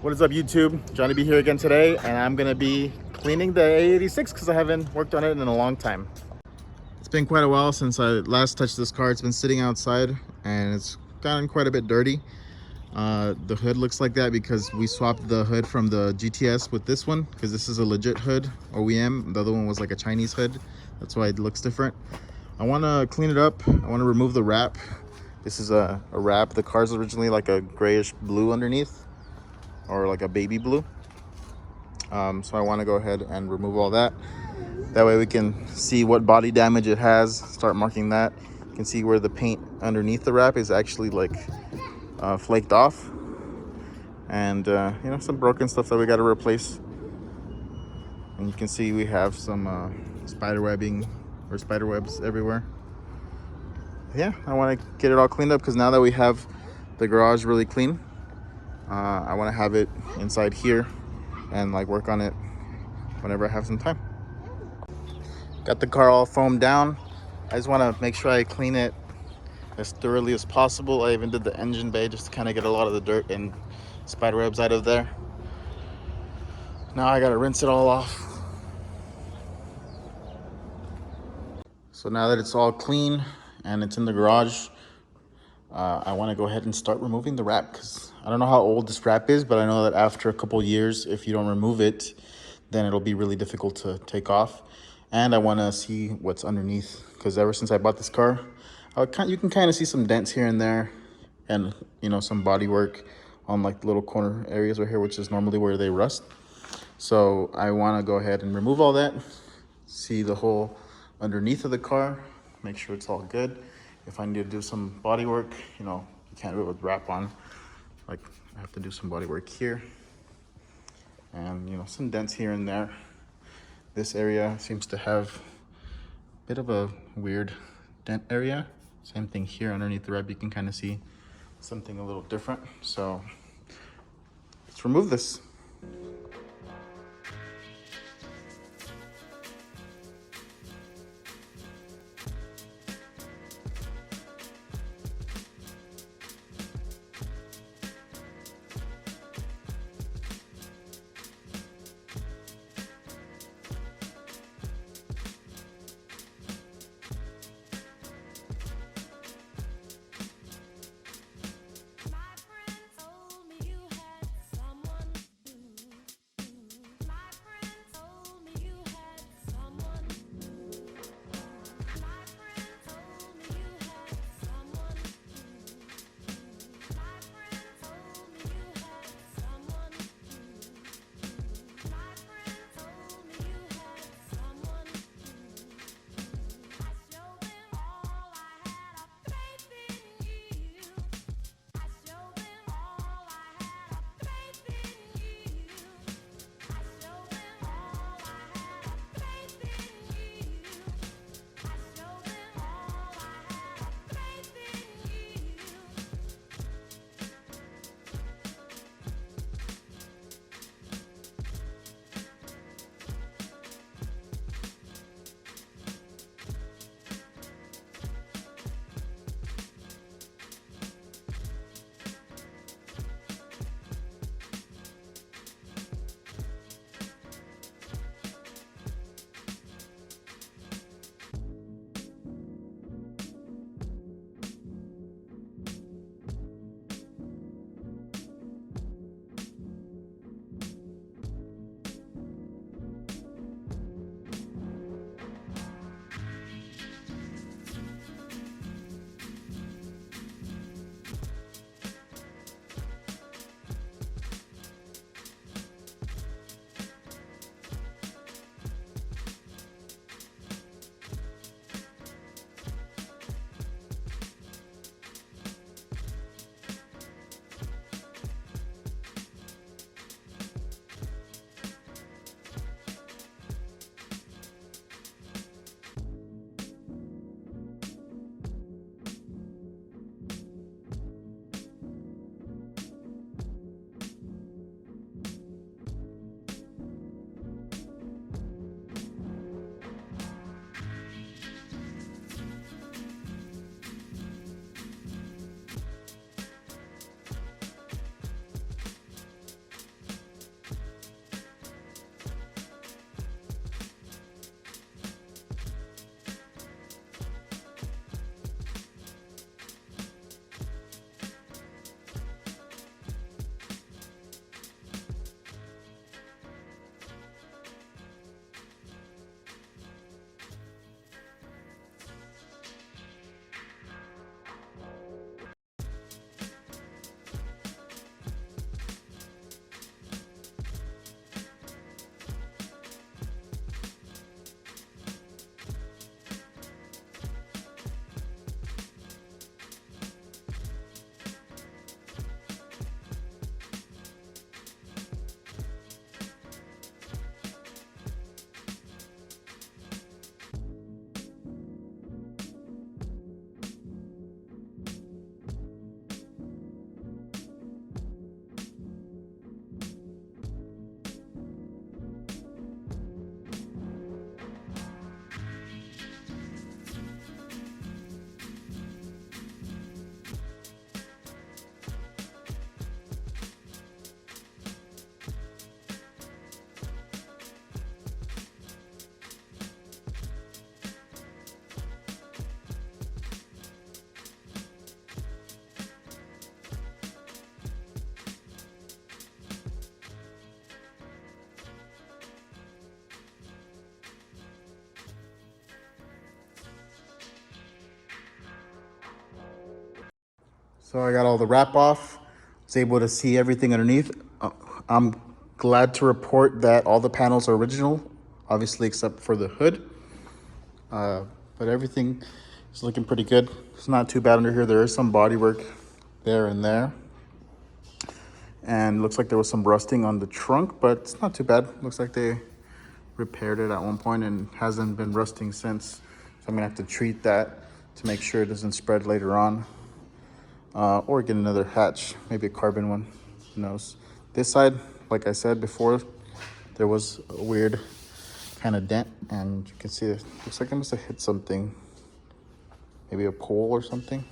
What is up, YouTube? Johnny B here again today, and I'm gonna be cleaning the A86 because I haven't worked on it in a long time. It's been quite a while since I last touched this car. It's been sitting outside and it's gotten quite a bit dirty. The hood looks like that because we swapped the hood from the GTS with this one because this is a legit hood, OEM. The other one was like a Chinese hood. That's why it looks different. I want to clean it up. I want to remove the wrap. This is a wrap. The car's originally like a grayish blue underneath, or like a baby blue. So I want to go ahead and remove all that. That way we can see what body damage it has, start marking that. You can see where the paint underneath the wrap is actually like flaked off. And you know, some broken stuff that we got to replace. And you can see we have some spider webbing or spider webs everywhere. Yeah, I want to get it all cleaned up because now that we have the garage really clean, I want to have it inside here and like work on it whenever I have some time. Got the car all foamed down. I just want to make sure I clean it as thoroughly as possible. I even did the engine bay just to kind of get a lot of the dirt and spider webs out of there. Now I got to rinse it all off. So now that it's all clean and it's in the garage, I want to go ahead and start removing the wrap because I don't know how old this wrap is, but I know that after a couple years, if you don't remove it, then it'll be really difficult to take off. And I want to see what's underneath because ever since I bought this car, you can kind of see some dents here and there, and you know, some body work on like the little corner areas right here, which is normally where they rust. So I want to go ahead and remove all that, see the whole underneath of the car, make sure it's all good. If I need to do some body work, you know, you can't do it with wrap on. Like I have to do some body work here and, you know, some dents here and there. This area seems to have a bit of a weird dent area. Same thing here underneath the wrap. You can kind of see something a little different. So let's remove this. So I got all the wrap off, was able to see everything underneath. I'm glad to report that all the panels are original, obviously except for the hood. But everything is looking pretty good. It's not too bad under here. There is some body work there and there. And looks like there was some rusting on the trunk, but it's not too bad. Looks like they repaired it at one point and hasn't been rusting since. So I'm gonna have to treat that to make sure it doesn't spread later on. Or get another hatch, maybe a carbon one, who knows. This side, like I said before, there was a weird kind of dent, and you can see it looks like I must have hit something, maybe a pole or something,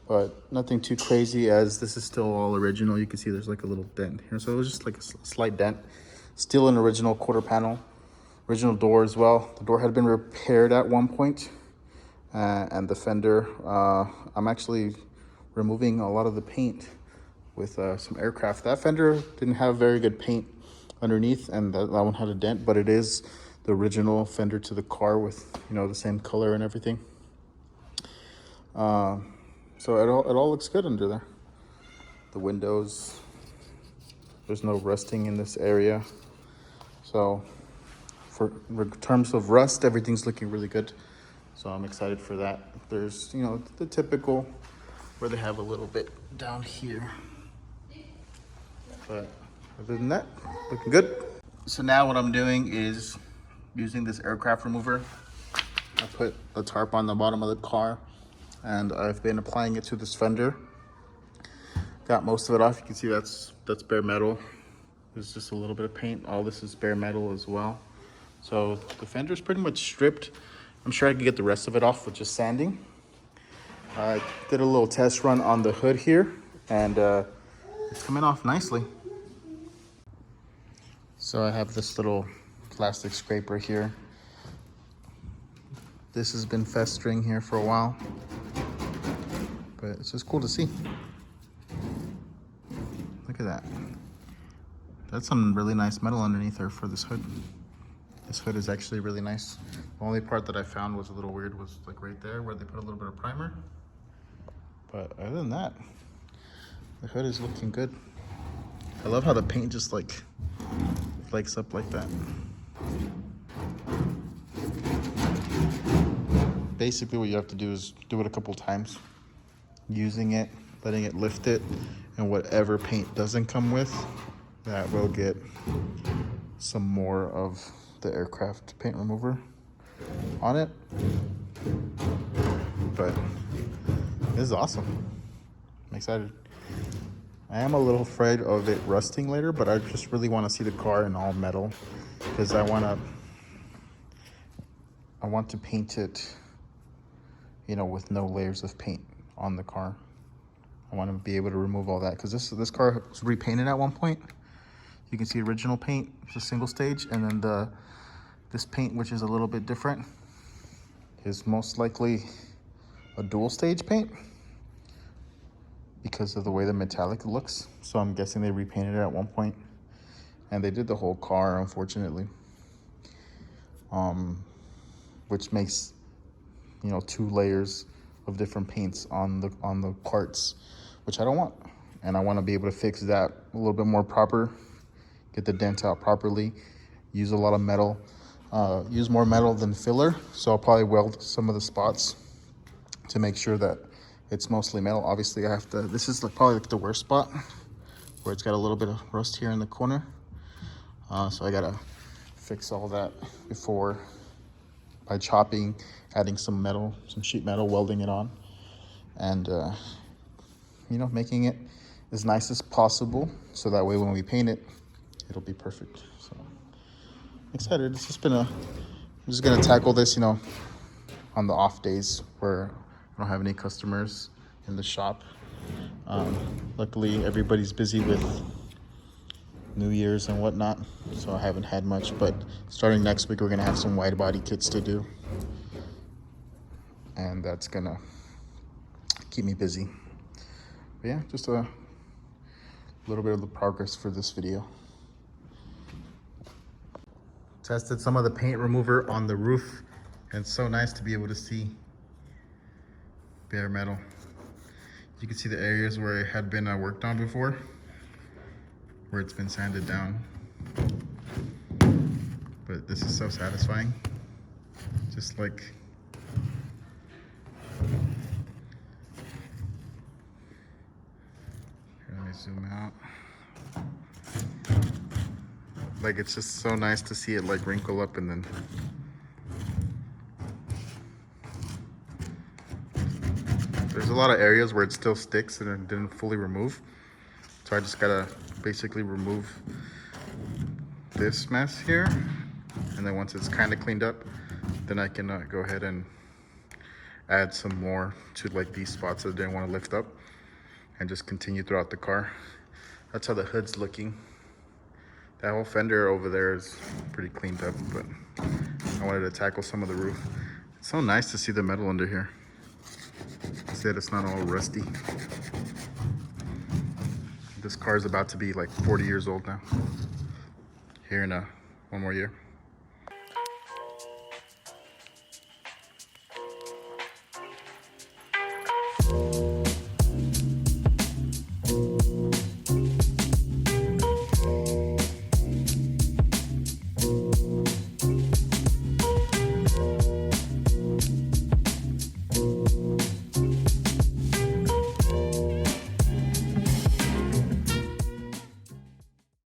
but nothing too crazy, as this is still all original. You can see there's like a little dent here, so it was just like a slight dent. Still an original quarter panel, original door as well. The door had been repaired at one point, and the fender, I'm actually removing a lot of the paint with some aircraft. That fender didn't have very good paint underneath, and that one had a dent, but it is the original fender to the car with, you know, the same color and everything. So it all looks good under there. The windows, there's no rusting in this area. So in terms of rust, everything's looking really good. So I'm excited for that. There's, you know, the typical where they have a little bit down here. But other than that, looking good. So now what I'm doing is using this aircraft remover. I put a tarp on the bottom of the car, and I've been applying it to this fender. Got most of it off. You can see that's bare metal. There's just a little bit of paint. All this is bare metal as well. So the fender's pretty much stripped. I'm sure I can get the rest of it off with just sanding. I did a little test run on the hood here, and it's coming off nicely. So I have this little plastic scraper here. This has been festering here for a while, but it's just cool to see. Look at that. That's some really nice metal underneath there for this hood. This hood is actually really nice. The only part that I found was a little weird was like right there where they put a little bit of primer. But other than that, the hood is looking good. I love how the paint just like flakes up like that. Basically what you have to do is do it a couple times, using it, letting it lift it, and whatever paint doesn't come with, that will get some more of the aircraft paint remover on it. But this is awesome. I'm excited. I am a little afraid of it rusting later, but I just really want to see the car in all metal, because I want to paint it, you know, with no layers of paint on the car. I want to be able to remove all that, because this car was repainted at one point. You can see original paint, just single stage, and then this paint, which is a little bit different, is most likely a dual stage paint because of the way the metallic looks. So I'm guessing they repainted it at one point, and they did the whole car, unfortunately, which makes, you know, 2 layers of different paints on the parts, which I don't want. And I want to be able to fix that a little bit more proper, get the dent out properly, use a lot of metal, use more metal than filler. So I'll probably weld some of the spots to make sure that it's mostly metal. Obviously I have to, this is probably like the worst spot where it's got a little bit of rust here in the corner. So I gotta fix all that before, by chopping, adding some metal, some sheet metal, welding it on, and you know, making it as nice as possible, so that way when we paint it, it'll be perfect. So I'm excited. It's just been I'm just gonna tackle this, you know, on the off days where I don't have any customers in the shop. Luckily everybody's busy with New Year's and whatnot, so I haven't had much, but starting next week we're gonna have some wide body kits to do, and that's gonna keep me busy. But yeah, just a little bit of the progress for this video. Tested some of the paint remover on the roof, and it's so nice to be able to see bare metal. You can see the areas where it had been worked on before, where it's been sanded down. But this is so satisfying. Just like, here, let me zoom out. Like, it's just so nice to see it like wrinkle up and then there's a lot of areas where it still sticks and it didn't fully remove. So I just gotta basically remove this mess here. And then once it's kind of cleaned up, then I can go ahead and add some more to like these spots that I didn't want to lift up and just continue throughout the car. That's how the hood's looking. That whole fender over there is pretty cleaned up, but I wanted to tackle some of the roof. It's so nice to see the metal under here. See that it's not all rusty. This car is about to be like 40 years old now. Here in one more year.